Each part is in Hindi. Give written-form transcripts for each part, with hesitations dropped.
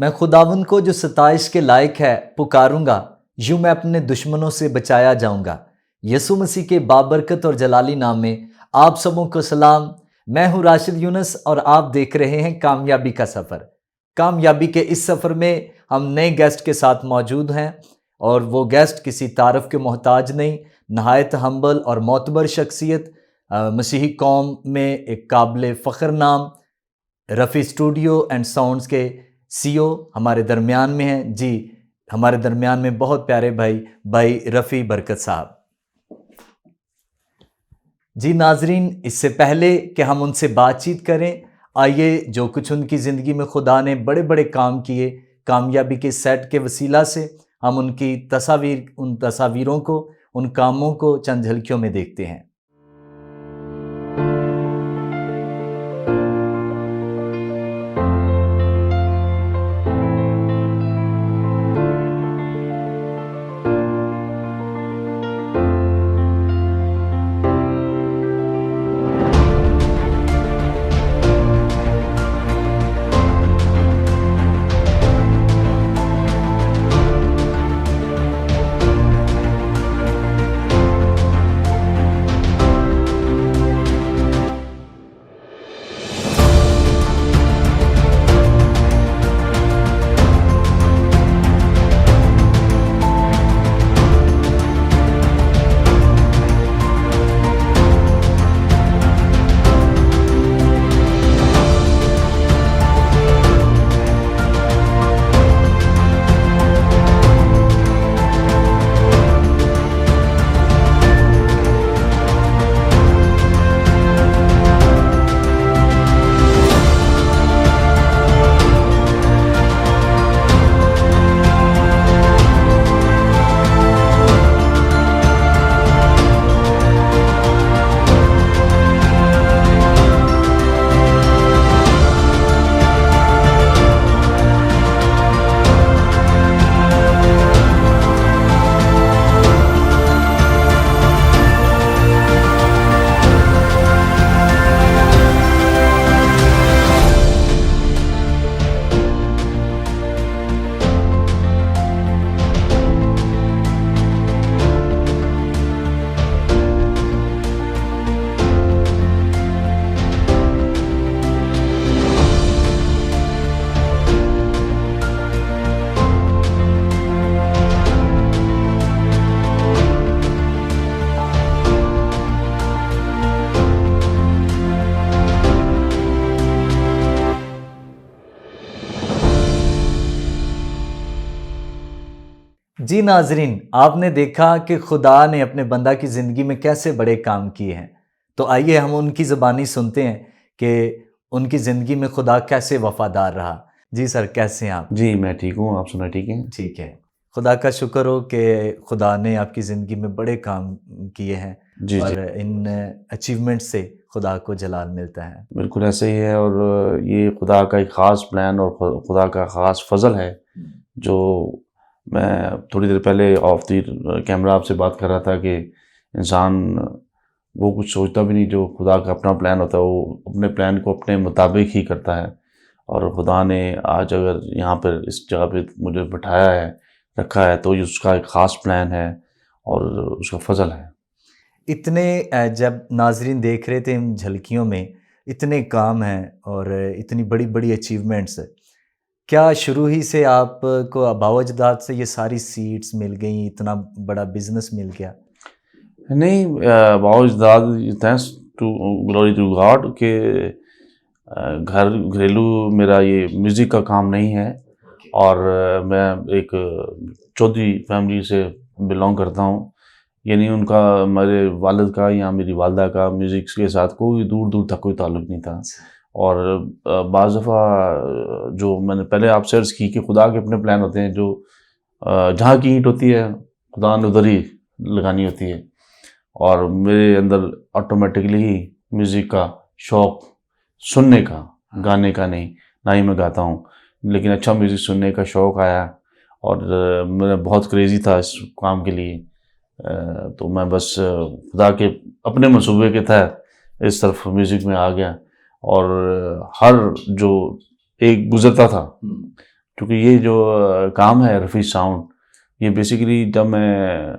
मैं खुदावंद को जो सताइश के लायक है पुकारूंगा, यूं मैं अपने दुश्मनों से बचाया जाऊंगा। यसु मसीह के बाबरकत और जलाली नाम में आप सबों को सलाम। मैं हूं राशिद यूनुस और आप देख रहे हैं कामयाबी का सफ़र। कामयाबी के इस सफ़र में हम नए गेस्ट के साथ मौजूद हैं और वो गेस्ट किसी तारफ़ के मोहताज नहीं, नहायत हम्बल और मोतबर शख्सियत, मसीही कौम में एक काबिल फ़ख्र नाम, रफ़ी स्टूडियो एंड साउंड्स के सीईओ हमारे दरमियान में हैं। जी, हमारे दरमियान में बहुत प्यारे भाई रफ़ी बरकत साहब। जी नाजरीन, इससे पहले कि हम उनसे बातचीत करें, आइए जो कुछ उनकी ज़िंदगी में खुदा ने बड़े बड़े काम किए, कामयाबी के सेट के वसीला से हम उनकी उन तस्वीरों को, उन कामों को चंद झलकियों में देखते हैं। जी नाजरीन, आपने देखा कि खुदा ने अपने बंदा की ज़िंदगी में कैसे बड़े काम किए हैं। तो आइए हम उनकी ज़बानी सुनते हैं कि उनकी ज़िंदगी में खुदा कैसे वफ़ादार रहा। जी सर, कैसे हैं आप? जी मैं ठीक हूँ, आप सुना ठीक हैं? ठीक है, खुदा का शुक्र हो कि खुदा ने आपकी ज़िंदगी में बड़े काम किए हैं जी और जी इन अचीवमेंट से खुदा को जलाल मिलता है। बिल्कुल ऐसे ही है। और ये खुदा का एक ख़ास प्लान और खुदा का ख़ास फजल है जो मैं थोड़ी देर पहले ऑफ द कैमरा आपसे बात कर रहा था कि इंसान वो कुछ सोचता भी नहीं, जो खुदा का अपना प्लान होता है वो अपने प्लान को अपने मुताबिक ही करता है। और खुदा ने आज अगर यहाँ पर इस जगह पे मुझे बिठाया है, रखा है, तो ये उसका एक ख़ास प्लान है और उसका फजल है। इतने जब नाजरीन देख रहे थे इन झलकियों में, इतने काम हैं और इतनी बड़ी बड़ी अचीवमेंट्स, क्या शुरू ही से आपको आबाओ-अजदाद से ये सारी सीड्स मिल गई, इतना बड़ा बिजनेस मिल गया? नहीं, बहुत ज़्यादा thanks to glory to God के घर घरेलू मेरा ये म्यूज़िक का काम नहीं है। और मैं एक चौधरी फैमिली से बिलोंग करता हूँ, यानी उनका, मेरे वालिद का या मेरी वालदा का म्यूज़िक के साथ कोई दूर दूर तक कोई ताल्लुक़ नहीं था। और बाज़ दफ़ा जो मैंने पहले आपसे अर्ज़ की कि खुदा के अपने प्लान होते हैं, जो जहाँ की ईंट होती है खुदा ने उधर ही लगानी होती है। और मेरे अंदर ऑटोमेटिकली ही म्यूज़िक का शौक़, सुनने का, गाने का नहीं, ना ही मैं गाता हूँ, लेकिन अच्छा म्यूज़िक सुनने का शौक़ आया और मैं बहुत क्रेज़ी था इस काम के लिए। तो मैं बस खुदा के अपने मंसूबे के तहत इस तरफ म्यूज़िक में आ गया। और हर जो एक गुज़रता था क्योंकि ये जो काम है रफ़ी साउंड, ये बेसिकली जब मैं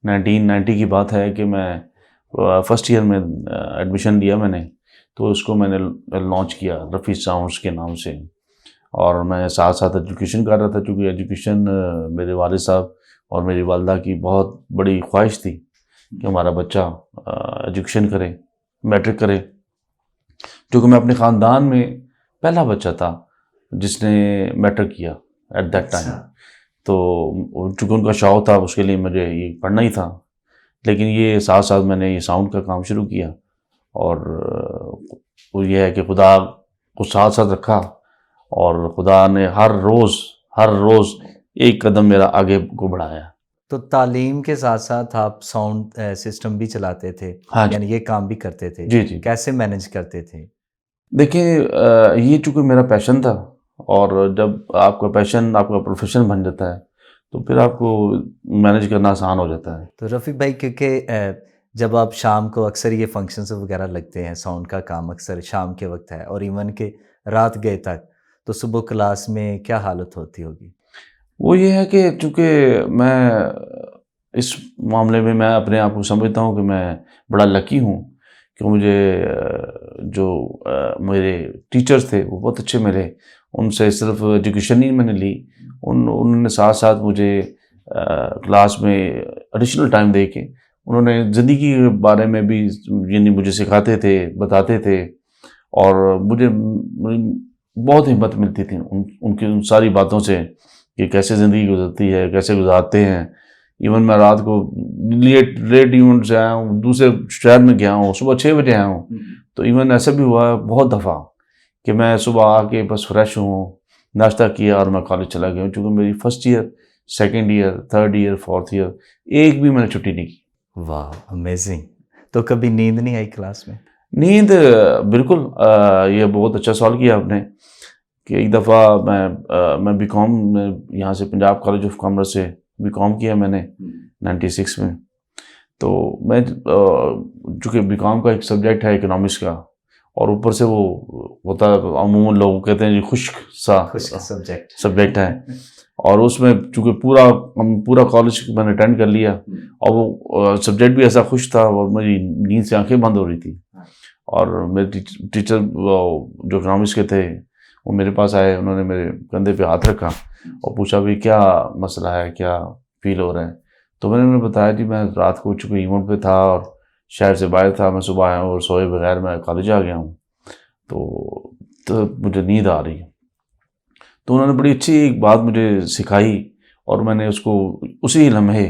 1990 की बात है कि मैं फर्स्ट ईयर में एडमिशन लिया मैंने, तो उसको मैंने लॉन्च किया रफ़ी साउंड्स के नाम से। और मैं साथ साथ एजुकेशन कर रहा था, क्योंकि एजुकेशन मेरे वालिद साहब और मेरी वालदा की बहुत बड़ी ख्वाहिश थी कि हमारा बच्चा एजुकेशन करे, मैट्रिक करे, क्योंकि मैं अपने ख़ानदान में पहला बच्चा था जिसने मैट्रिक किया एट दैट टाइम। तो चूँकि उनका शौक़ था, उसके लिए मुझे ये पढ़ना ही था। लेकिन ये साथ साथ मैंने ये साउंड का काम शुरू किया, और वो ये है कि खुदा को साथ साथ रखा, और खुदा ने हर रोज़ एक कदम मेरा आगे को बढ़ाया। तो तालीम के साथ साथ आप साउंड सिस्टम भी चलाते थे? हाँ जी। यानी ये काम भी करते थे? जी जी। कैसे मैनेज करते थे? देखिए, ये चूँकि मेरा पैशन था, और जब आपका पैशन आपका प्रोफेशन बन जाता है तो फिर आपको मैनेज करना आसान हो जाता है। तो रफ़ीक भाई, क्योंकि जब आप शाम को अक्सर ये फंक्शंस वगैरह लगते हैं, साउंड का काम अक्सर शाम के वक्त है, और इवन के रात गए तक, तो सुबह क्लास में क्या हालत होती होगी? वो ये है कि चूँकि मैं इस मामले में मैं अपने आप को समझता हूँ कि मैं बड़ा लकी हूँ कि मुझे मेरे टीचर्स थे वो बहुत अच्छे मिले। उनसे सिर्फ एजुकेशन ही मैंने ली, उन्होंने साथ साथ मुझे क्लास में एडिशनल टाइम दे के उन्होंने ज़िंदगी के बारे में भी यानी मुझे सिखाते थे, बताते थे, और मुझे बहुत हिम्मत मिलती थी उनकी उन सारी बातों से कि कैसे ज़िंदगी गुजरती है, कैसे गुजारते हैं। इवन मैं रात को लेट इवन से आया हूँ, दूसरे शहर में गया हूँ, सुबह 6 बजे आया हूँ। तो इवन ऐसा भी हुआ है बहुत दफ़ा कि मैं सुबह आके बस फ्रेश हूँ, नाश्ता किया और मैं कॉलेज चला गया हूँ, क्योंकि मेरी first year, second year, third year, fourth year एक भी मैंने छुट्टी नहीं की। वाह, अमेजिंग। तो कभी नींद नहीं आई क्लास में? नींद बिल्कुल, ये बहुत अच्छा सवाल किया आपने कि एक दफ़ा मैं बीकॉम में यहाँ से पंजाब कॉलेज ऑफ कॉमर्स से बीकॉम किया मैंने 96 में। तो मैं चूँकि बीकॉम का एक सब्जेक्ट है इकोनॉमिक्स का, और ऊपर से वो होता है, अमूमन लोग कहते हैं जी खुश्क सब्जेक्ट है, और उसमें चूँकि पूरा कॉलेज मैंने अटेंड कर लिया, और वो सब्जेक्ट भी ऐसा खुश था, और मेरी नींद से आंखें बंद हो रही थी। और मेरे टीचर जो इकोनॉमिक्स के थे वो मेरे पास आए, उन्होंने मेरे कंधे पे हाथ रखा और पूछा भी क्या मसला है, क्या फील हो रहा है। तो मैंने उन्हें बताया जी मैं रात को चूँकि इवेंट पे था और शहर से बाहर था, मैं सुबह आया हूँ और सोए बगैर मैं कॉलेज आ गया हूँ, तो मुझे नींद आ रही है। तो उन्होंने बड़ी अच्छी एक बात मुझे सिखाई, और मैंने उसको उसी लम्हे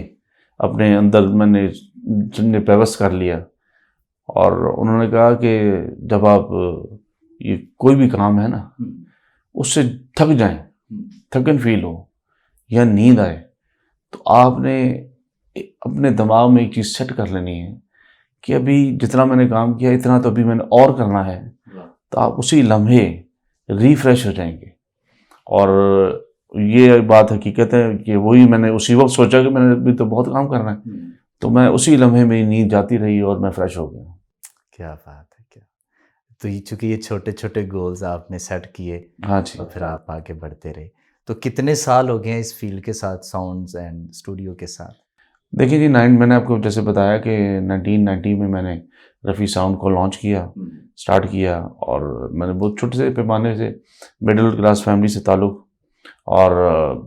अपने अंदर मैंने पेवस्त कर लिया। और उन्होंने कहा कि जब आप ये कोई भी काम है ना, उससे थक जाएं, थकन फील हो या नींद आए, तो आपने अपने दिमाग में एक चीज़ सेट कर लेनी है कि अभी जितना मैंने काम किया इतना तो अभी मैंने और करना है। तो आप उसी लम्हे रिफ्रेश हो जाएंगे। और ये बात हकीकत है कि वही मैंने उसी वक्त सोचा कि मैंने अभी तो बहुत काम करना है, तो मैं उसी लम्हे मेरी नींद जाती रही और मैं फ्रेश हो गया। क्या बात है, क्या! तो ये चूँकि ये छोटे छोटे गोल्स आपने सेट किए, हाँ जी। और फिर आप आगे बढ़ते रहे, तो कितने साल हो गए हैं इस फील्ड के साथ, साउंड्स एंड स्टूडियो के साथ? देखिए जी, मैंने आपको जैसे बताया कि 1990 में मैंने रफ़ी साउंड को लॉन्च किया, स्टार्ट किया, और मैंने बहुत छोटे से पैमाने से, मिडिल क्लास फैमिली से ताल्लुक़, और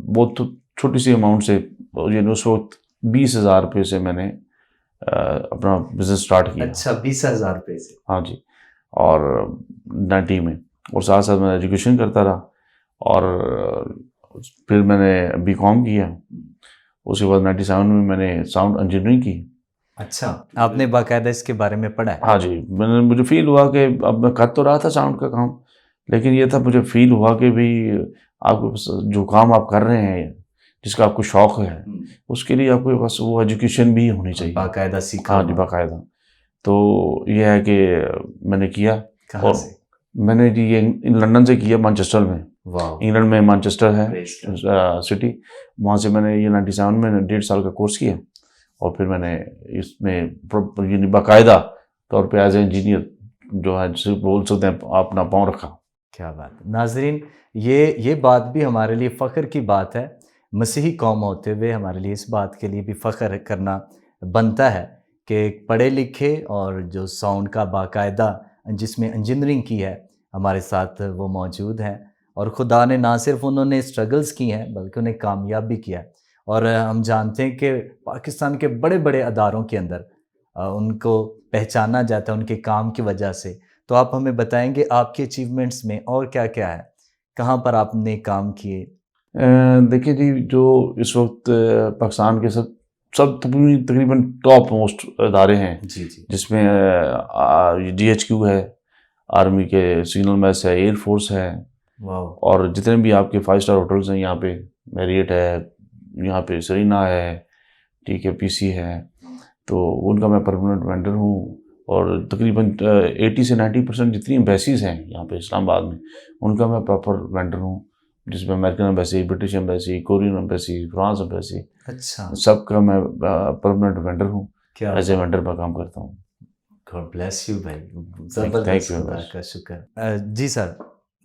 बहुत छोटी सी अमाउंट से, यानी उस वक्त 20,000 रुपये से मैंने अपना बिज़नेस स्टार्ट किया। अच्छा, 20,000 रुपये से? हाँ जी। और 90 में, और साथ साथ मैं एजुकेशन करता रहा, और फिर मैंने बीकॉम किया। उसके बाद 97 में मैंने साउंड इंजीनियरिंग की। अच्छा, आपने बाकायदा इसके बारे में पढ़ा है? हाँ जी, मुझे फील हुआ कि अब मैं कर तो रहा था साउंड का काम, लेकिन ये था मुझे फील हुआ कि भाई आपको जो काम आप कर रहे हैं, जिसका आपको शौक़ है, उसके लिए आपको बस वो एजुकेशन भी होनी चाहिए, बाकायदा सीखा। हाँ जी, बाकायदा। तो ये है कि मैंने किया। कहाँ से? मैंने जी ये लंदन से किया, मैनचेस्टर में। वाह, इंग्लैंड में मैनचेस्टर है सिटी, वहाँ से मैंने ये 97 में 1.5 साल का कोर्स किया, और फिर मैंने इसमें बाकायदा तौर पे एज ए इंजीनियर जो है जिसे बोल सकते हैं अपना पाँव रखा। क्या बात है। नाज़रीन, ये बात भी हमारे लिए फ़ख्र की बात है। मसीही कौम होते हुए हमारे लिए इस बात के लिए भी फ़ख्र करना बनता है कि एक पढ़े-लिखे और जो साउंड का बाकायदा जिसमें इंजीनियरिंग की है, हमारे साथ वो मौजूद हैं और खुदा ने ना सिर्फ़ उन्होंने स्ट्रगल्स की हैं, बल्कि उन्हें कामयाब भी किया है। और हम जानते हैं कि पाकिस्तान के बड़े-बड़े अदारों के अंदर उनको पहचाना जाता है उनके काम की वजह से। तो आप हमें बताएँगे आपके अचीवमेंट्स में और क्या-क्या है? कहाँ पर आपने काम किए? देखिए जी, जो इस वक्त पाकिस्तान के सब सब तकरीबन टॉप मोस्ट अदारे हैं, जी, जी। जिसमें GHQ है, आर्मी के सिग्नल मैस है, एयर फोर्स है, वाओ! और जितने भी आपके 5 स्टार होटल्स हैं यहाँ पे, मैरियट है, यहाँ पे सरीना है, ठीक है, PC है, तो उनका मैं परमानेंट वेंडर हूँ। और तकरीबन 80 से 90% जितनी एम्बेसीज हैं यहाँ पे इस्लामाबाद में, उनका मैं प्रॉपर वेंडर हूँ, जिसमें American embassy, British embassy, Korean embassy, France embassy, अच्छा, सबका मैं परमानेंट वेंडर हूँ। क्या एज ए बात! वेंडर मैं काम करता हूँ। गॉड ब्लेस यू भाई। थैंक ज़बरदस्त, यू। खुदा का शुक्र। जी सर,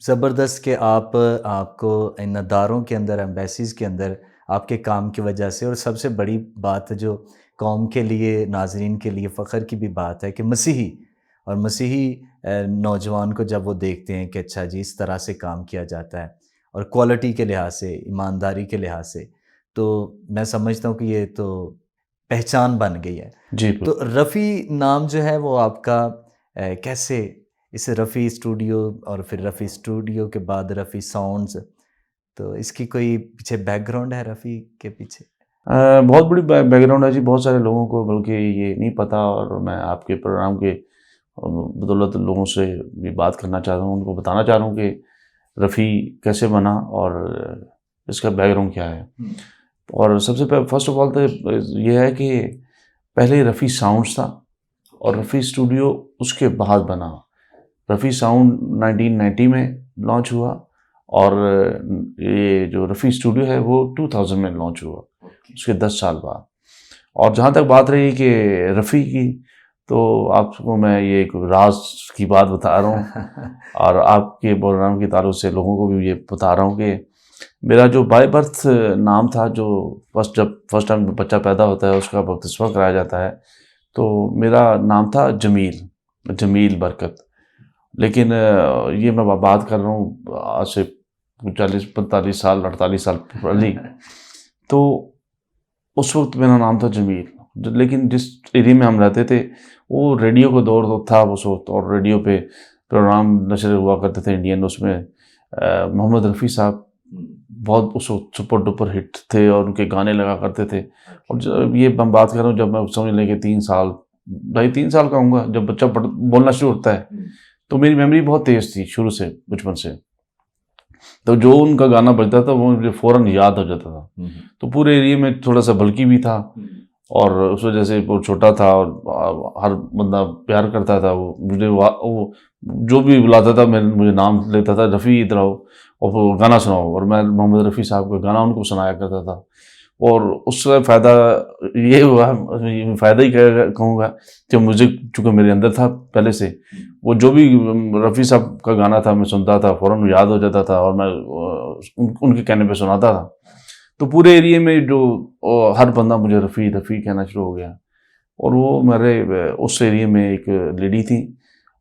ज़बरदस्त कि आपको इन अदारों के अंदर, एम्बेसीज़ के अंदर आपके काम की वजह से, और सबसे बड़ी बात जो कौम के लिए, नाज़रीन के लिए फ़ख्र की भी बात है कि मसीही नौजवान को जब वो देखते हैं कि अच्छा जी इस तरह से काम किया जाता है और क्वालिटी के लिहाज से, ईमानदारी के लिहाज से, तो मैं समझता हूँ कि ये तो पहचान बन गई है। जी तो बिल्कुल। रफ़ी नाम जो है वो आपका कैसे, इस रफ़ी स्टूडियो और फिर रफ़ी स्टूडियो के बाद रफ़ी साउंड्स, तो इसकी कोई पीछे बैकग्राउंड है रफ़ी के पीछे? बहुत बड़ी बैकग्राउंड है जी, बहुत सारे लोगों को बल्कि ये नहीं पता, और मैं आपके प्रोग्राम के बदौलत लोगों से ये बात करना चाह रहा हूँ, उनको बताना चाह रहा हूँ कि रफ़ी कैसे बना और इसका बैकग्राउंड क्या है। और सबसे फर्स्ट ऑफ ऑल तो ये है कि पहले रफ़ी साउंड्स था और रफ़ी स्टूडियो उसके बाद बना। रफ़ी साउंड 1990 में लॉन्च हुआ, और ये जो रफ़ी स्टूडियो है वो 2000 में लॉन्च हुआ, उसके 10 साल बाद। और जहाँ तक बात रही कि रफ़ी की, तो आपको मैं ये एक राज की बात बता रहा हूँ, और आपके प्रोग्राम की तारुफ से लोगों को भी ये बता रहा हूँ कि मेरा जो बाय बर्थ नाम था, जो जब फर्स्ट टाइम बच्चा पैदा होता है उसका बपतिस्मा कराया जाता है, तो मेरा नाम था जमील, जमील बरकत। लेकिन ये मैं बात कर रहा हूँ आज से 40-45 साल, 48 साल पहले। तो उस वक्त मेरा नाम था जमील, लेकिन जिस एरिया में हम रहते थे वो रेडियो का दौर तो था उस वक्त, और रेडियो पे प्रोग्राम नशर हुआ करते थे इंडियन। उसमें मोहम्मद रफ़ी साहब बहुत उस वक्त सुपर डुपर हिट थे और उनके गाने लगा करते थे। और जब ये मैं बात कर रहा हूँ, जब मैं समझ लें कि 3 साल, ढाई 3 साल का हूँगा, जब बच्चा बोलना शुरू होता है, तो मेरी मेमोरी बहुत तेज़ थी शुरू से, बचपन से। तो जो उनका गाना बजता था वो मुझे फ़ौरन याद हो जाता था। तो पूरे एरिया में थोड़ा सा बल्कि भी था, और उस वजह से वो छोटा था और हर बंदा प्यार करता था। वो मुझे वो जो भी बुलाता था, मैं मुझे नाम लेता था, रफ़ी इधर आओ और वो गाना सुनाओ, और मैं मोहम्मद रफ़ी साहब का गाना उनको सुनाया करता था। और उससे फ़ायदा ये हुआ, फ़ायदा ही कहूँगा कि म्यूज़िक चूँकि मेरे अंदर था पहले से, वो जो भी रफ़ी साहब का गाना था मैं सुनता था, फ़ौरन याद हो जाता था, और मैं उनके कहने पे सुनाता था। तो पूरे एरिया में जो हर बंदा मुझे रफ़ी रफ़ी कहना शुरू हो गया। और वो मेरे उस एरिया में एक लेडी थी,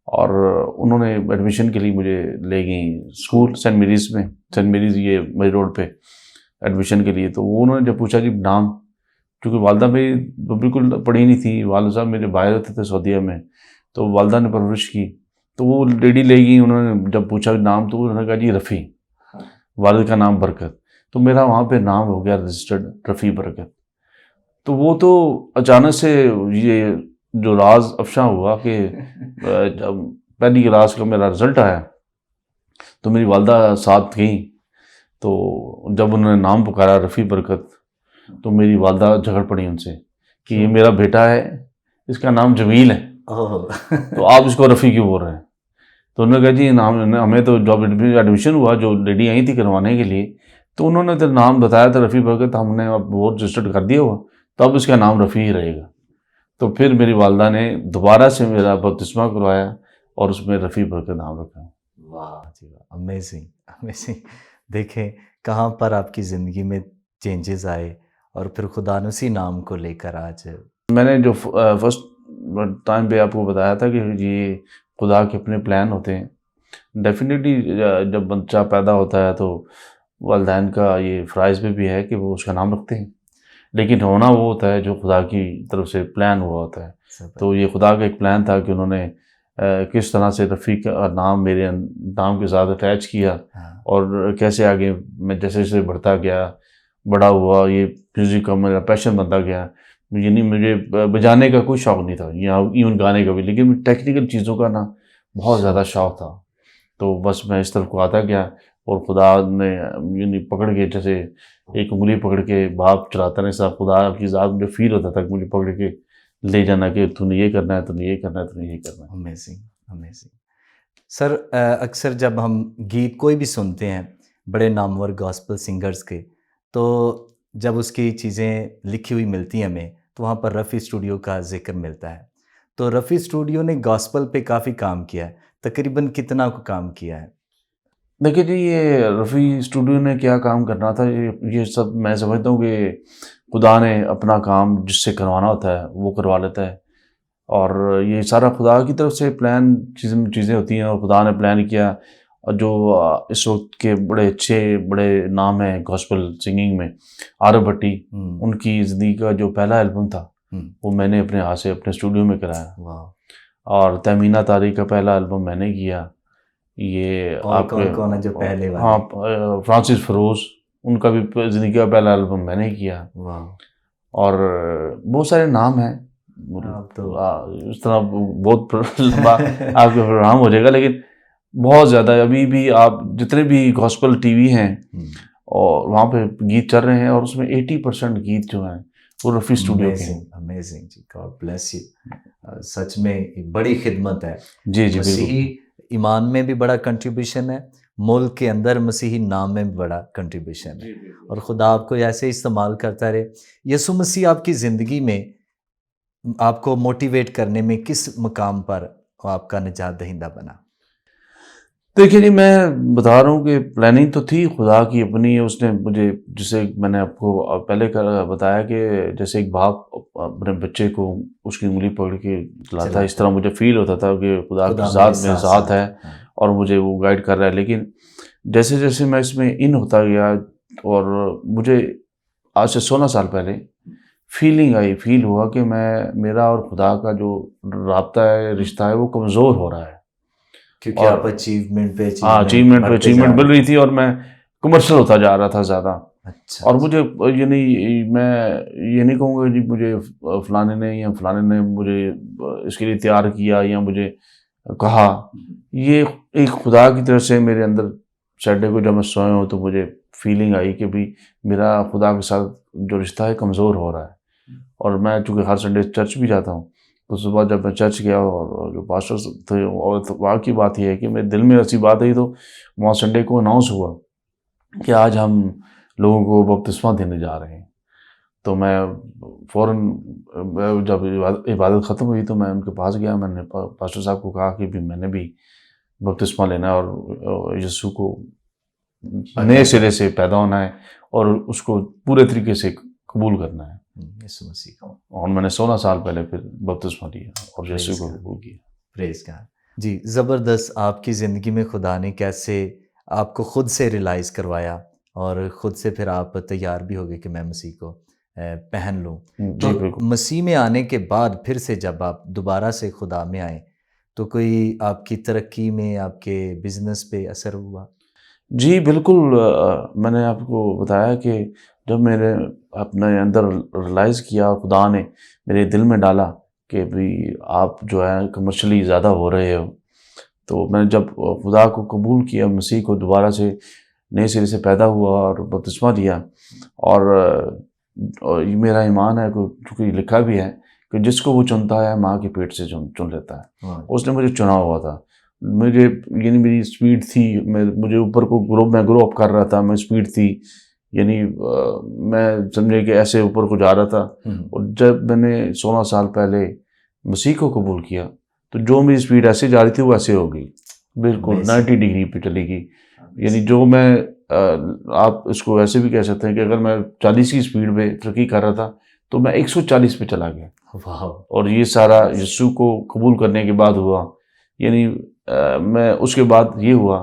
और उन्होंने एडमिशन के लिए मुझे ले गई स्कूल सेंट मेरीज़ में, सेंट मेरीज़ ये मरी रोड पे एडमिशन के लिए। तो वो उन्होंने जब पूछा कि नाम, क्योंकि वालदा मेरी तो बिल्कुल पढ़ी नहीं थी, वालिद साहब मेरे बाहर रहते थे सऊदीया में, तो वालदा ने परवरिश की। तो वो लेडी ले गई, उन्होंने जब पूछा नाम, तो उन्होंने कहा जी रफ़ी, वालिद का नाम बरकत। तो मेरा वहाँ पे नाम हो गया रजिस्टर्ड रफ़ी बरकत। तो वो तो अचानक से ये जो राज अफ़शा हुआ कि जब पहली क्लास का मेरा रिज़ल्ट आया, तो मेरी वालदा साथ गई। तो जब उन्होंने नाम पुकारा रफ़ी बरकत, तो मेरी वालदा झगड़ पड़ी उनसे कि ये मेरा बेटा है, इसका नाम जमील है, तो आप इसको रफ़ी क्यों बोल रहे हैं। तो उन्होंने कहा जी नाम, हमें तो जब एडमिशन हुआ, जो लेडी आई थी करवाने के लिए, तो उन्होंने तो नाम बताया था रफ़ी बरकत, हमने अब वो रजिस्टर्ड कर दिया हुआ, तो अब इसका नाम रफ़ी ही रहेगा। तो फिर मेरी वालदा ने दोबारा से मेरा बपतिस्मा करवाया और उसमें रफ़ी बरकत नाम रखा। वाह जी वाह, अमेजिंग अमेजिंग। देखें कहाँ पर आपकी ज़िंदगी में चेंजेस आए और फिर खुदा ने उसी नाम को लेकर आज। मैंने जो फर्स्ट टाइम पे आपको बताया था कि ये खुदा के अपने प्लान होते हैं। डेफिनेटली जब बच्चा पैदा होता है तो वालिदैन का ये फ़राइज़ में भी है कि वो उसका नाम रखते हैं, लेकिन होना वो होता है जो खुदा की तरफ से प्लान हुआ होता है। सब तो ये खुदा का एक प्लान था कि उन्होंने किस तरह से रफ़ी का नाम मेरे नाम के साथ अटैच किया, हाँ, और कैसे आगे मैं जैसे जैसे बढ़ता गया, बड़ा हुआ, ये म्यूज़िक का मेरा पैशन बनता गया। यानी मुझे बजाने का कोई शौक़ नहीं था या इवन गाने का भी, लेकिन टेक्निकल चीज़ों का ना बहुत ज़्यादा शौक़ था। तो बस मैं इस तरफ को आता गया, और खुदा ने यानी पकड़ के, जैसे एक उंगली पकड़ के बाप चलाता है ऐसा खुदा की ज़ात मुझे फ़ील होता था कि मुझे पकड़ के ले जाना कि तूने ये करना है, तूने ये करना है, तूने ये करना है। Amazing amazing. सर अक्सर जब हम गीत कोई भी सुनते हैं बड़े नामवर गॉस्पेल सिंगर्स के, तो जब उसकी चीज़ें लिखी हुई मिलती हैं हमें, तो वहाँ पर रफ़ी स्टूडियो का ज़िक्र मिलता है। तो रफ़ी स्टूडियो ने गॉस्पेल पे काफ़ी काम किया है, तकरीबन कितना को काम किया है? देखिए जी, ये रफ़ी स्टूडियो ने क्या काम करना था, ये सब मैं समझता हूँ कि खुदा ने अपना काम जिससे करवाना होता है वो करवा लेता है, और ये सारा खुदा की तरफ से प्लान चीज़ें होती हैं, और खुदा ने प्लान किया। और जो इस वक्त के बड़े अच्छे बड़े नाम हैं गॉस्पेल सिंगिंग में, आरव भट्टी, हुँ, उनकी ज़िंदगी का जो पहला एल्बम था हुँ, वो मैंने अपने हाथ से अपने स्टूडियो में कराया, वाह! और तहमीना तारीख का पहला एल्बम मैंने किया। ये और आपके कौन-कौन है जो पहले हाँ, वाले? फ्रांसिस फरोज़, उनका भी ज़िंदगी का पहला एल्बम मैंने ही किया। वाह! और बहुत सारे नाम हैं, आप तो इस तरह बहुत लंबा आपका प्रोग्राम हो जाएगा, लेकिन बहुत ज़्यादा अभी भी आप जितने भी गॉस्पेल टीवी हैं हुँ, और वहाँ पे गीत चल रहे हैं, और उसमें 80% गीत जो हैं वो रफ़ी स्टूडियो के हैं। अमेजिंग अमेजिंग जी, गॉड ब्लेस यू। सच में ये बड़ी खिदमत है। जी, जी, मसीही बिल्कुल। ईमान में भी बड़ा कंट्रीब्यूशन है, मुल्क के अंदर मसीही नाम में भी बड़ा कंट्रीब्यूशन है, जी, बिल्कुल। और खुदा आपको ऐसे ही इस्तेमाल करता रहे। यीशु मसीह आपकी ज़िंदगी में आपको मोटिवेट करने में किस मुकाम पर वो आपका निजात दहिंदा बना? देखिए जी, मैं बता रहा हूँ कि प्लानिंग तो थी खुदा की अपनी, उसने मुझे, जैसे मैंने आपको पहले बताया कि जैसे एक बाप अपने बच्चे को उसकी उंगली पकड़ के चलाता है, इस तरह मुझे फील होता था कि खुदा की खुदा मेरे ज़ात मेरे साथ साथ साथ है है। हाँ, और मुझे वो गाइड कर रहा है। लेकिन जैसे जैसे मैं इसमें इन होता गया, और मुझे आज से 16 साल पहले फील हुआ कि मेरा और खुदा का जो राब्ता है, रिश्ता है, वो कमज़ोर हो रहा है। क्योंकि और आप अचीवमेंट पे हाँ, अचीवमेंट बढ़ते जा अचीवमेंट मिल रहे रही थे। थी, और मैं कमर्शियल होता जा रहा था ज़्यादा। अच्छा, और अच्छा। मुझे ये नहीं, मैं ये नहीं कहूँगा जी मुझे फलाने ने या फलाने ने मुझे इसके लिए तैयार किया या मुझे कहा। ये एक खुदा की तरफ से मेरे अंदर सैटरडे को जब मैं सोया हूँ तो मुझे फीलिंग आई कि भाई मेरा खुदा के साथ जो रिश्ता है कमज़ोर हो रहा है। और मैं चूँकि हर संडे चर्च भी जाता हूँ, तो सुबह जब मैं चर्च गया और जो पास्टर्स थे, और तो वहाँ की बात ये है कि मेरे दिल में ऐसी बात आई, तो वहाँ संडे को अनाउंस हुआ कि आज हम लोगों को बपतिस्मा देने जा रहे हैं। तो मैं फ़ौरन जब इबादत ख़त्म हुई तो मैं उनके पास गया, मैंने पास्टर साहब को कहा कि भी मैंने भी बपतिस्मा लेना है, और यीशु को नए सिरे से पैदा होना है और उसको पूरे तरीके से कबूल करना है। यीशु मसीह को। और मैंने 16 साल पहले फिर बपतिस्मा लिया और यीशु प्रेज़ को गॉड, कबूल किया। Praise God. जी, ज़बरदस्त आपकी ज़िंदगी में खुदा ने कैसे आपको खुद से रियलाइज़ करवाया और खुद से फिर आप तैयार भी हो गए कि मैं मसीह को पहन लूँ। जी, तो बिल्कुल। मसीह में आने के बाद फिर से जब आप दोबारा से खुदा में आए, तो कोई आपकी तरक्की में, आपके बिज़नेस पे असर हुआ? जी, बिल्कुल। मैंने आपको बताया कि जब मैंने अपने अंदर रियलाइज़ किया और खुदा ने मेरे दिल में डाला कि भई आप जो है कमर्शियली ज़्यादा हो रहे हो, तो मैंने जब खुदा को कबूल किया, मसीह को दोबारा से नए सिरे से पैदा हुआ और बपतिस्मा लिया, और ये मेरा ईमान है कि चूँकि लिखा भी है कि जिसको वो चुनता है माँ के पेट से चुन लेता है। हाँ, उसने मुझे चुना हुआ था। मुझे यानी मेरी स्पीड थी, मुझे ऊपर को मैं ग्रो अप कर रहा था, मैं स्पीड थी, यानी मैं समझे कि ऐसे ऊपर को जा रहा था। हुँ, और जब मैंने 16 साल पहले मसीह को कबूल किया, तो जो मेरी स्पीड ऐसे जा रही थी वो ऐसे हो गई। बिल्कुल Amazing. 90 डिग्री पे चलेगी। यानी जो मैं आप इसको ऐसे भी कह सकते हैं कि अगर मैं 40 की स्पीड पे तरक्की कर रहा था तो मैं 140 पे चला गया। वाह, और ये सारा यीशु को कबूल करने के बाद हुआ। यानी मैं उसके बाद ये हुआ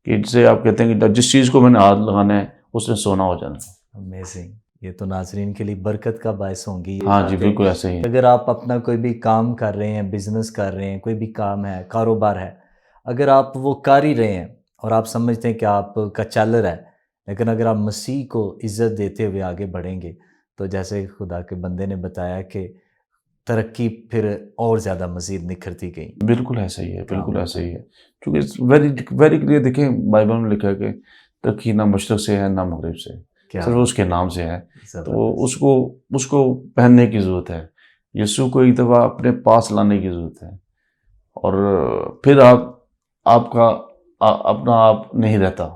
कि जिसे आप कहते हैं कि जिस चीज़ को मैंने हाथ लगाना है उसने सोना हो जाना है। अमेजिंग। ये तो नाजरीन के लिए बरकत का बायस होंगी ये हाँ जी, बातें। बिल्कुल ऐसे ही है। अगर आप अपना कोई भी काम कर रहे हैं, बिजनेस कर रहे हैं, कोई भी काम है, कारोबार है, अगर आप वो कर ही रहे हैं और आप समझते हैं कि आपका चल रहा है, लेकिन अगर आप मसीह को इज्जत देते हुए आगे बढ़ेंगे तो जैसे खुदा के बंदे ने बताया कि तरक्की फिर और ज़्यादा मज़ीद निखरती गई। बिल्कुल ऐसा ही है, बिल्कुल हाँ, ऐसा ही है। क्योंकि वेरी वेरी क्लियर देखें, बाइबल में लिखा है कि तरक्की ना मशरक़ से है ना मगरिब से, क्या सिर्फ उसके नाम से है। तो ज़बरदस्त। उसको उसको पहनने की ज़रूरत है। यीशु को एक दफ़ा अपने पास लाने की ज़रूरत है। और फिर आपका अपना आप नहीं रहता।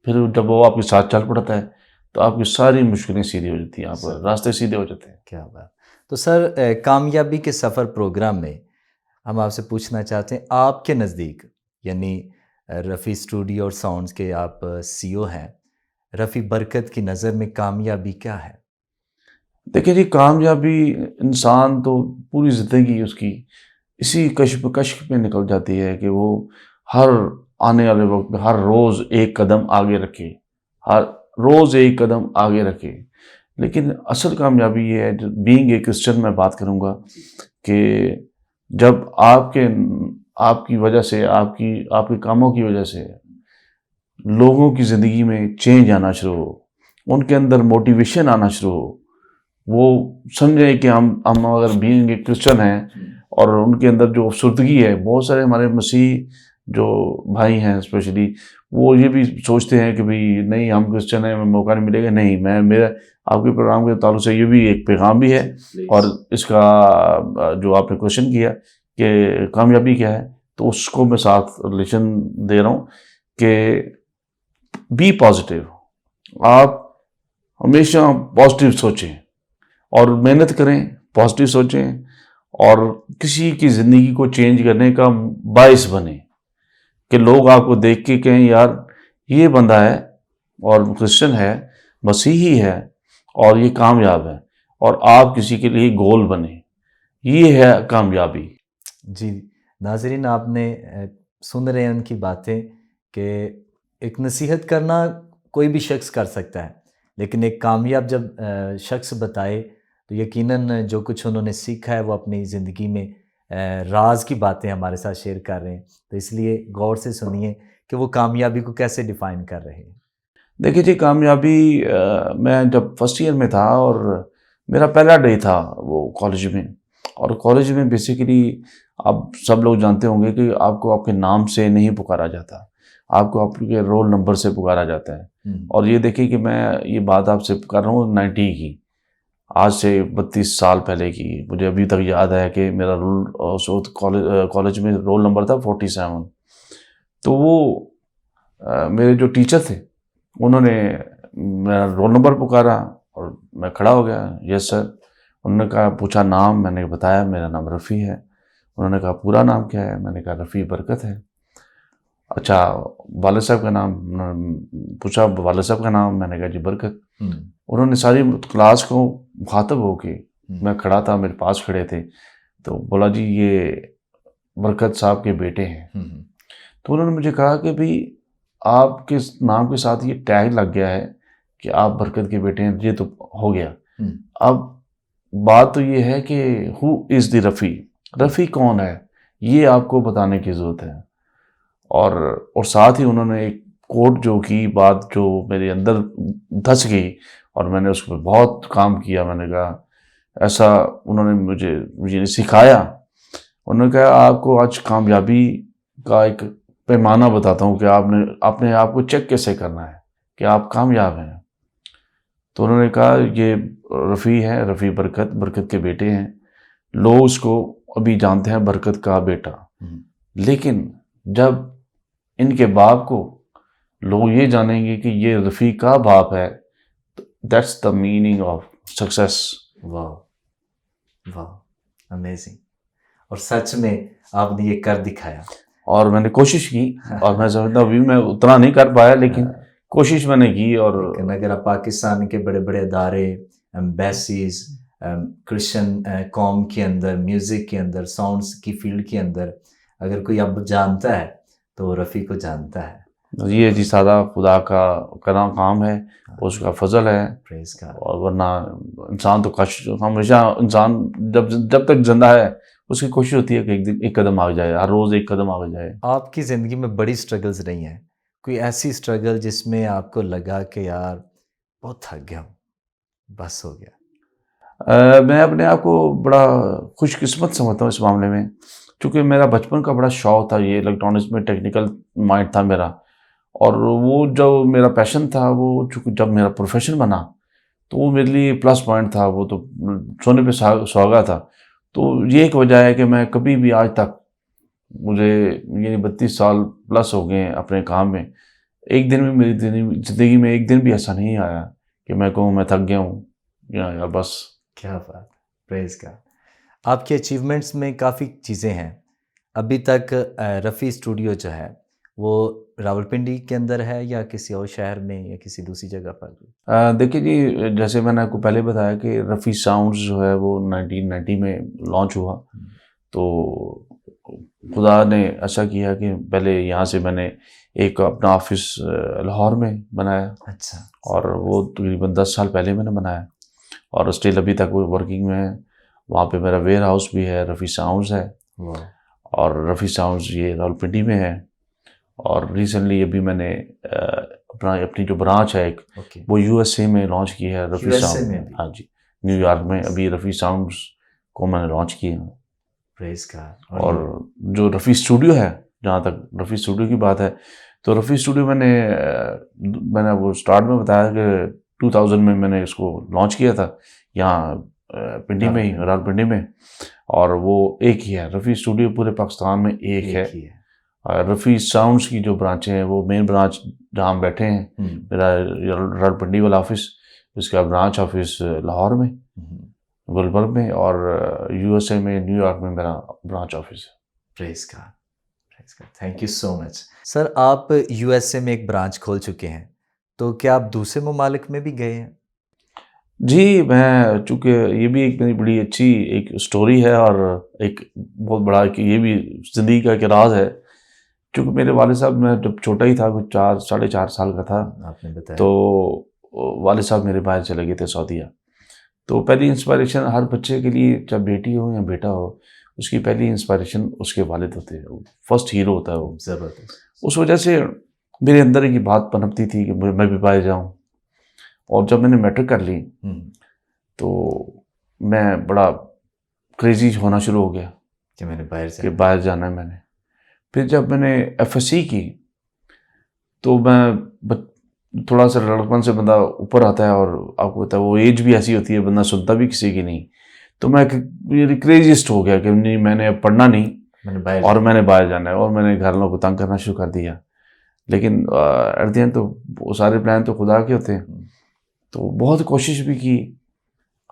फिर जब वो आपके साथ चल पड़ता है तो आपकी सारी मुश्किलें सीधी हो जाती हैं, आप रास्ते सीधे हो जाते हैं। क्या बात। तो सर कामयाबी के सफ़र प्रोग्राम में हम आपसे पूछना चाहते हैं, आपके नज़दीक यानी रफ़ी स्टूडियो और साउंड्स के आप सीईओ हैं, रफ़ी बरकत की नज़र में कामयाबी क्या है? देखिए जी, कामयाबी इंसान तो पूरी ज़िंदगी उसकी इसी कश्मकश में निकल जाती है कि वो हर आने वाले वक्त में हर रोज़ एक कदम आगे रखे, हर रोज़ एक कदम आगे रखे। लेकिन असल कामयाबी ये है, बीइंग ए क्रिश्चियन मैं बात करूँगा कि जब आपकी वजह से, आपके कामों की वजह से लोगों की ज़िंदगी में चेंज आना शुरू हो, उनके अंदर मोटिवेशन आना शुरू हो, वो समझें कि हम अगर बीइंग ए क्रिश्चियन हैं और उनके अंदर जो अफसरदगी है, बहुत सारे हमारे मसीह जो भाई हैं स्पेशली, वो ये भी सोचते हैं कि भाई नहीं, हम क्रिश्चियन हैं, हमें मौका नहीं मिलेगा। नहीं, मैं मेरा आपके प्रोग्राम के ताल्लुक से ये भी एक पैगाम भी है। और इसका जो आपने क्वेश्चन किया कि कामयाबी क्या है, तो उसको मैं साथ रिलेशन दे रहा हूँ कि बी पॉजिटिव। आप हमेशा पॉजिटिव सोचें और मेहनत करें, पॉजिटिव सोचें और किसी की ज़िंदगी को चेंज करने का बाइस बने कि लोग आपको देख के कहें यार ये बंदा है और क्रिश्चियन है, मसीही है और ये कामयाब है, और आप किसी के लिए गोल बने। ये है कामयाबी। जी, नाज़रीन आपने सुन रहे हैं उनकी बातें कि एक नसीहत करना कोई भी शख्स कर सकता है, लेकिन एक कामयाब जब शख्स बताए तो यकीनन जो कुछ उन्होंने सीखा है वो अपनी ज़िंदगी में राज की बातें हमारे साथ शेयर कर रहे हैं। तो इसलिए गौर से सुनिए कि वो कामयाबी को कैसे डिफ़ाइन कर रहे हैं। देखिए जी, कामयाबी मैं जब फर्स्ट ईयर में था और मेरा पहला डे था वो कॉलेज में। और कॉलेज में बेसिकली आप सब लोग जानते होंगे कि आपको आपके नाम से नहीं पुकारा जाता, आपको आपके रोल नंबर से पुकारा जाता है। और ये देखिए कि मैं ये बात आपसे कर रहा हूँ 90 की, आज से 32 साल पहले की। मुझे अभी तक याद है कि मेरा रोल कॉलेज में रोल नंबर था 47। तो वो मेरे जो टीचर थे उन्होंने मेरा रोल नंबर पुकारा और मैं खड़ा हो गया, यस सर। उन्होंने कहा, पूछा नाम, मैंने बताया मेरा नाम रफ़ी है। उन्होंने कहा पूरा नाम क्या है, मैंने कहा रफ़ी बरकत है। अच्छा, वालिद साहब का नाम, पूछा वालिद साहब का नाम, मैंने कहा जी बरकत। उन्होंने सारी क्लास को मुखातब होके, मैं खड़ा था, मेरे पास खड़े थे, तो बोला जी ये बरकत साहब के बेटे हैं। तो उन्होंने मुझे कहा कि भाई आपके नाम के साथ ये टैग लग गया है कि आप बरकत के बेटे हैं, ये तो हो गया। अब बात तो ये है कि who is the Rafi, Rafi कौन है, ये आपको बताने की ज़रूरत है। और साथ ही उन्होंने एक कोट जो की बात जो मेरे अंदर धंस गई और मैंने उस पर बहुत काम किया। मैंने कहा ऐसा उन्होंने मुझे सिखाया। उन्होंने कहा आपको आज कामयाबी का एक पैमाना बताता हूँ कि आपने अपने आप को चेक कैसे करना है कि आप कामयाब हैं। तो उन्होंने कहा ये रफ़ी है, रफ़ी बरकत के बेटे हैं। लोग उसको अभी जानते हैं बरकत का बेटा, लेकिन जब इनके बाप को लोग ये जानेंगे कि ये रफ़ी का बाप है, that's the meaning of success. वाह वाह, अमेजिंग। और सच में आपने ये कर दिखाया। और मैंने कोशिश की, और मैं समझता हूँ अभी मैं उतना नहीं कर पाया, लेकिन कोशिश मैंने की। और लेकिन अगर आप पाकिस्तान के बड़े बड़े अदारे, एम्बेसीज, क्रिश्चियन कौम के अंदर, म्यूज़िक के अंदर, साउंड्स की फील्ड के अंदर अगर कोई अब जानता है तो वो रफ़ी को जानता है। ये जी सादा खुदा का करम काम है, उसका फजल है। Praise God. और वरना इंसान तो हमेशा इंसान जब तक जिंदा है उसकी कोशिश होती है कि एक दिन एक कदम आगे जाए, हर रोज़ एक कदम आगे जाए। आपकी ज़िंदगी में बड़ी स्ट्रगल्स रही हैं, कोई ऐसी स्ट्रगल जिसमें आपको लगा कि यार बहुत थक गया हूँ, बस हो गया? मैं अपने आप को बड़ा खुशकिस्मत समझता हूँ इस मामले में, क्योंकि मेरा बचपन का बड़ा शौक था, ये इलेक्ट्रॉनिक्स में टेक्निकल माइंड था मेरा। और वो जो मेरा पैशन था, वो चूँकि जब मेरा प्रोफेशन बना तो वो मेरे लिए प्लस पॉइंट था, वो तो सोने पे सुहागा था। तो ये एक वजह है कि मैं कभी भी आज तक, मुझे ये 32 साल प्लस हो गए हैं अपने काम में, एक दिन भी मेरी ज़िंदगी में एक दिन भी ऐसा नहीं आया कि मैं कहूँ मैं थक गया हूँ या यार बस। क्या बात, प्रेज़ गॉड। आपके अचीवमेंट्स में काफ़ी चीज़ें हैं। अभी तक रफ़ी स्टूडियो जो है वो रावलपिंडी के अंदर है या किसी और शहर में या किसी दूसरी जगह पर? देखिए जी, जैसे मैंने आपको पहले बताया कि रफ़ी साउंड्स जो है वो 1990 में लॉन्च हुआ। तो खुदा ने ऐसा किया कि पहले यहाँ से मैंने एक अपना ऑफिस लाहौर में बनाया, अच्छा। और वो तकरीबन 10 साल पहले मैंने बनाया, और स्टिल अभी तक वो वर्किंग में है। वहाँ पे मेरा वेयर हाउस भी है, रफ़ी साउंड्स है, वाह। और रफ़ी साउंड्स ये रावलपिंडी में है। और रिसेंटली अभी मैंने अपनी जो ब्रांच है एक, ओके। वो यूएसए में लॉन्च की है, रफ़ी USA साउंड। में भी? हाँ जी, न्यूयॉर्क में अभी रफ़ी साउंड्स को मैंने लॉन्च किया। Praise God. और जो रफ़ी स्टूडियो है, जहाँ तक रफ़ी स्टूडियो की बात है, तो रफ़ी स्टूडियो मैंने वो स्टार्ट में बताया कि 2000 में मैंने इसको लॉन्च किया था यहाँ पिंडी में ही, रावलपिंडी में। और वो एक ही है, रफ़ी स्टूडियो पूरे पाकिस्तान में एक है। ही है। और रफ़ी साउंड्स की जो ब्रांचें हैं, वो मेन ब्रांच जहाँ हम बैठे हैं, मेरा रावलपिंडी वाला ऑफिस, इसका ब्रांच ऑफिस लाहौर में, गुलबर्ग में, और यूएसए में न्यूयॉर्क में मेरा ब्रांच ऑफिस है। Praise God, praise God. Thank you so much. Sir, आप यूएसए में एक ब्रांच खोल चुके हैं, तो क्या आप दूसरे ममालिक में भी गए हैं? जी, मैं चूँकि ये भी एक मेरी बड़ी अच्छी एक स्टोरी है, और एक बहुत बड़ा ये भी ज़िंदगी का एक राज है। चूँकि मेरे वालिद साहब, मैं जब छोटा ही था, कुछ 4 साढ़े 4 साल का था, आपने बताया। तो वालिद साहब मेरे बाहर चले गए थे सऊदीया। तो पहली इंस्पिरेशन हर बच्चे के लिए, चाहे बेटी हो या बेटा हो, उसकी पहली इंस्पिरेशन उसके वालिद होते हैं, फर्स्ट हीरो होता है वो। ज़बरदस्त। उस वजह से मेरे अंदर एक बात पनपती थी कि मैं भी बाहर जाऊँ। और जब मैंने मैट्रिक कर ली, तो मैं बड़ा क्रेजी होना शुरू हो गया कि मैंने बाहर कि जाना। बाहर जाना है मैंने। फिर जब मैंने एफएससी की, तो मैं थोड़ा सा लड़कपन से बंदा ऊपर आता है, और आपको पता है वो एज भी ऐसी होती है, बंदा सुनता भी किसी की नहीं। तो मैं क्रेजिस्ट हो गया कि नहीं, मैंने अब पढ़ना नहीं, मैंने बाहर जाना है, और मैंने घर वालों को तंग करना शुरू कर दिया। लेकिन एट द एंड तो वो सारे प्लान तो खुदा के होते हैं। तो बहुत कोशिश भी की,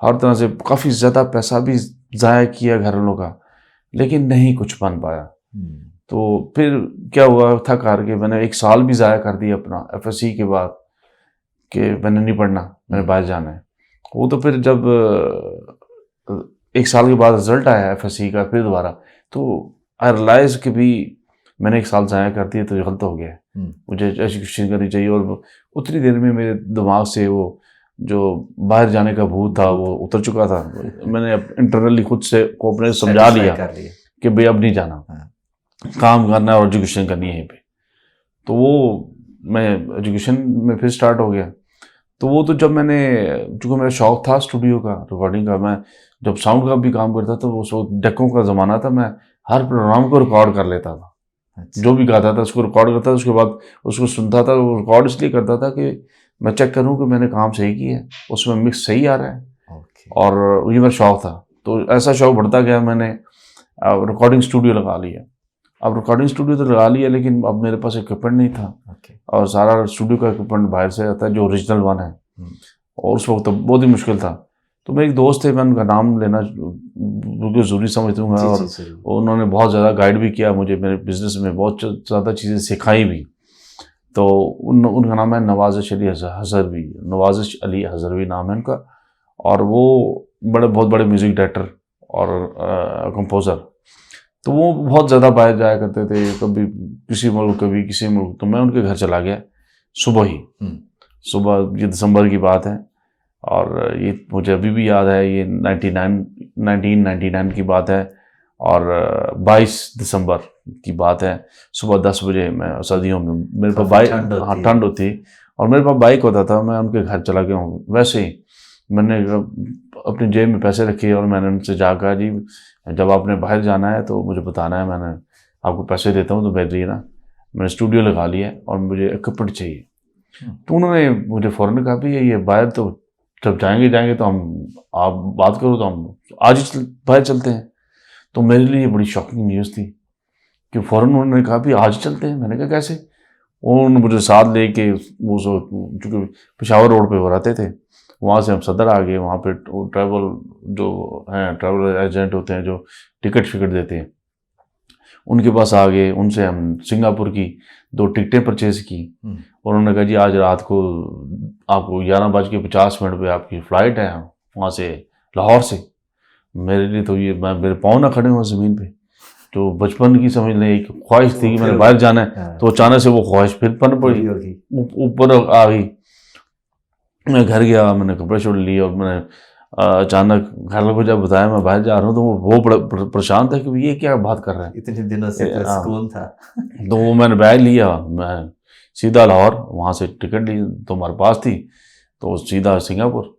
हर तरह से काफ़ी ज़्यादा पैसा भी ज़ाया किया घर वालों का, लेकिन नहीं कुछ बन पाया। तो फिर क्या हुआ, थक हार के मैंने 1 साल भी ज़ाया कर दिया अपना एफएससी के बाद, कि मैंने नहीं पढ़ना, मैंने बाहर जाना है। वो तो फिर जब 1 साल के बाद रिजल्ट आया एफएससी का फिर दोबारा, तो आई रियलाइज़ कि भी मैंने 1 साल ज़ाया कर दिया, तो ये गलत हो गया है, मुझे एजुकेशन करनी चाहिए। और उतनी देर में मेरे दिमाग से वो जो बाहर जाने का भूत था वो उतर चुका था। मैंने इंटरनली खुद से को अपने समझा लिया कि भाई अब नहीं जाना, काम करना है और एजुकेशन करनी है यहीं पे। तो वो मैं एजुकेशन में फिर स्टार्ट हो गया। तो वो तो जब मैंने, चूँकि मेरा शौक था स्टूडियो का, रिकॉर्डिंग का, मैं जब साउंड का भी काम करता था, वो डेकों का ज़माना था, मैं हर प्रोग्राम को रिकॉर्ड कर लेता था। जो भी गाता था उसको रिकॉर्ड करता था, उसके बाद उसको सुनता था। वो रिकॉर्ड इसलिए करता था कि मैं चेक करूं कि मैंने काम सही किया है, उसमें मिक्स सही आ रहा है। और ये मेरा शौक था, तो ऐसा शौक बढ़ता गया, मैंने रिकॉर्डिंग स्टूडियो लगा लिया। अब रिकॉर्डिंग स्टूडियो तो लगा लिया, लेकिन अब मेरे पास इक्विपमेंट नहीं था। और सारा स्टूडियो का इक्विपमेंट बाहर से आता है, जो ओरिजिनल वन है, और उस वक्त तो बहुत ही मुश्किल था। तो मेरे एक दोस्त थे, मैं उनका नाम लेना बिल्कुल ज़रूरी समझूंगा। जी, और जी, ज़रूर। उन्होंने बहुत ज़्यादा गाइड भी किया मुझे, मेरे बिजनेस में बहुत ज़्यादा चीज़ें सिखाई भी। तो उनका नाम है नवाज़िश अली हज़रवी, नवाज़िश अली हज़रवी नाम है उनका। और वो बहुत बड़े म्यूज़िक डायरेक्टर और कंपोज़र। तो वो बहुत ज़्यादा बाहर जाया करते थे, कभी किसी मुल्क कभी किसी मुल्क। तो मैं उनके घर चला गया सुबह ही, सुबह, ये दिसंबर की बात है। और ये मुझे अभी भी याद है, ये 1999 की बात है। और 22 दिसंबर की बात है। सुबह 10 बजे, मैं सर्दियों में मेरे पास काफ़ी बाइक, ठंड हाँ होती है। ठंड होती, और मेरे पास बाइक होता था। मैं उनके घर चला गया हूँ। वैसे ही मैंने अपनी जेब में पैसे रखे और मैंने उनसे जाकर, जी जब आपने बाहर जाना है तो मुझे बताना है, मैंने आपको पैसे देता हूँ तो भेजिए ना। मैंने स्टूडियो लगा लिया और मुझे इक्विपमेंट चाहिए। तो उन्होंने मुझे फ़ौरन कहा भी ये बाहर तो जब जाएंगे तो हम, आप बात करो तो हम आज ही बाहर चलते हैं। तो मेरे लिए ये बड़ी शॉकिंग न्यूज़ थी कि फ़ौरन उन्होंने कहा भी आज चलते हैं। मैंने कहा कैसे? उन्होंने मुझे साथ लेके, वो चूँकि पेशावर रोड पे वो रहते थे, वहाँ से हम सदर आ गए। वहाँ पे ट्रैवल जो हैं, ट्रैवल एजेंट होते हैं जो टिकट शिकट देते हैं, उनके पास आ गए। उनसे हम सिंगापुर की 2 टिकटें परचेज़ की। और उन्होंने कहा जी आज रात को आपको 11:50 पे आपकी फ़्लाइट है वहाँ से, लाहौर से। मेरे लिए तो ये, मेरे पाँव ना खड़े हों ज़मीन पे। जो बचपन की समझ लें एक ख्वाहिश थी कि मैंने बाहर जाना है, तो अचानक से वो ख्वाहिश फिर पन पड़ी, ऊपर आ गई। मैं घर गया, मैंने कपड़े छोड़ लिए और मैंने अचानक घर लोगों को जब बताया मैं बाहर जा रहा हूँ, तो वो बड़ा परेशान था कि ये क्या बात कर रहा है। इतने दिनों से तो सुकून था। तो वो मैंने बैग लिया, मैं सीधा लाहौर, वहाँ से टिकट ली तो हमारे पास थी, तो सीधा सिंगापुर।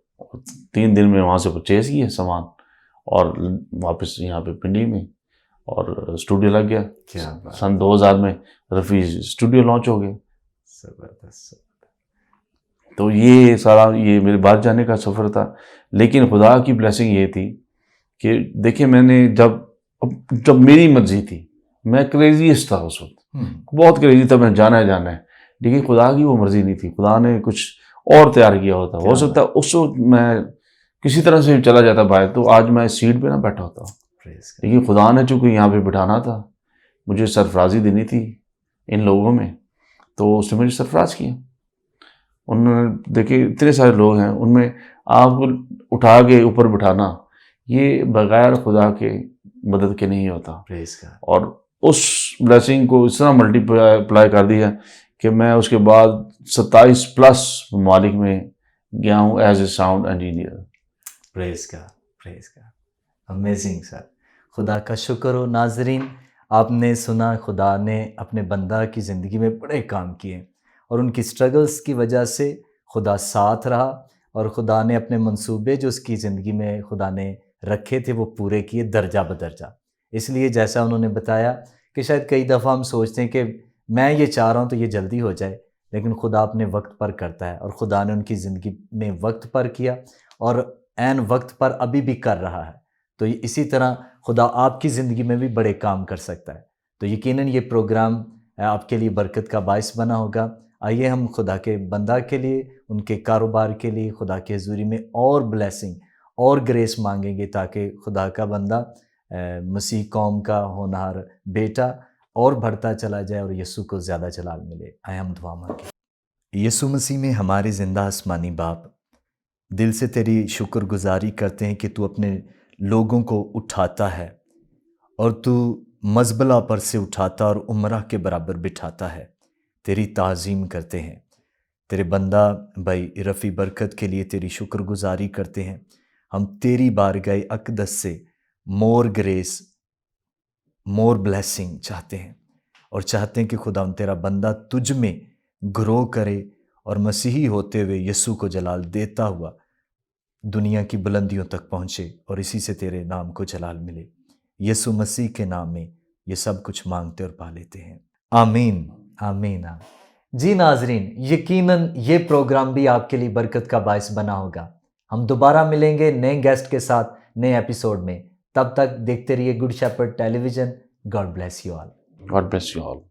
3 दिन में वहाँ से परचेज किए सामान और वापस यहाँ पे पिंडी में, और स्टूडियो लग गया। क्या बात। सन 2000 में रफ़ी स्टूडियो लॉन्च हो गया। ज़बरदस्त। तो ये सारा ये मेरे बाहर जाने का सफ़र था। लेकिन खुदा की ब्लेसिंग ये थी कि देखिए, मैंने जब मेरी मर्ज़ी थी, मैं क्रेजीस्ट था उस वक्त, बहुत क्रेजी था, मैं जाना है। लेकिन खुदा की वो मर्ज़ी नहीं थी, खुदा ने कुछ और तैयार किया होता। हो सकता है उस वक्त मैं किसी तरह से चला जाता बाहर, तो आज मैं इस सीट पे ना बैठा होता। लेकिन खुदा ने चूँकि यहाँ पे बिठाना था, मुझे सरफराजी देनी थी इन लोगों में, तो उसने मुझे सरफराज किया। उन्होंने, देखिए इतने सारे लोग हैं, उनमें आपको उठा के ऊपर बिठाना, ये बगैर खुदा के मदद के नहीं होता। और उस ब्लेसिंग को इस तरह मल्टीप्लाई कर दिया कि मैं उसके बाद 27+ ममालिक में गया हूँ as a sound engineer. Praise God, amazing sir. खुदा का शुक्र हो। नाजरीन, आपने सुना खुदा ने अपने बंदा की ज़िंदगी में बड़े काम किए और उनकी स्ट्रगल्स की वजह से खुदा साथ रहा और खुदा ने अपने मंसूबे जो उसकी ज़िंदगी में खुदा ने रखे थे वो पूरे किए दर्जा बदर्जा। इसलिए जैसा उन्होंने बताया कि शायद कई दफ़ा हम सोचते हैं कि मैं ये चाह रहा हूँ तो ये जल्दी हो जाए, लेकिन खुदा अपने वक्त पर करता है और खुदा ने उनकी ज़िंदगी में वक्त पर किया और ऐन वक्त पर अभी भी कर रहा है। तो इसी तरह खुदा आपकी ज़िंदगी में भी बड़े काम कर सकता है। तो यकीनन ये प्रोग्राम आपके लिए बरकत का बायस बना होगा। आइए हम खुदा के बंदा के लिए, उनके कारोबार के लिए खुदा की हज़ूरी में और ब्लेसिंग और ग्रेस मांगेंगे ताकि खुदा का बंदा मसीह कौम का होनहार बेटा और बढ़ता चला जाए और यीशु को ज़्यादा जलाल मिले। आए हम दुआ मांगें। यीशु मसीह में हमारे ज़िंदा आसमानी बाप, दिल से तेरी शुक्रगुजारी करते हैं कि तू अपने लोगों को उठाता है और तू मज़बला पर से उठाता और उम्रा के बराबर बिठाता है। तेरी ताज़ीम करते हैं। तेरे बंदा भाई रफ़ी बरकत के लिए तेरी शुक्रगुजारी करते हैं। हम तेरी बारगाह अक़दस से मोर ग्रेस, मोर ब्लेसिंग चाहते हैं और चाहते हैं कि खुदा तेरा बंदा तुझ में ग्रो करे और मसीही होते हुए यीशु को जलाल देता हुआ दुनिया की बुलंदियों तक पहुँचे और इसी से तेरे नाम को जलाल मिले। यीशु मसीह के नाम में ये सब कुछ मांगते और पा लेते हैं। आमीन, आमीन। जी नाजरीन, यकीनन ये प्रोग्राम भी आपके लिए बरकत का बायस बना होगा। हम दोबारा मिलेंगे नए गेस्ट के साथ नए एपिसोड में। तब तक देखते रहिए good shepherd television. God bless you all. God bless you all.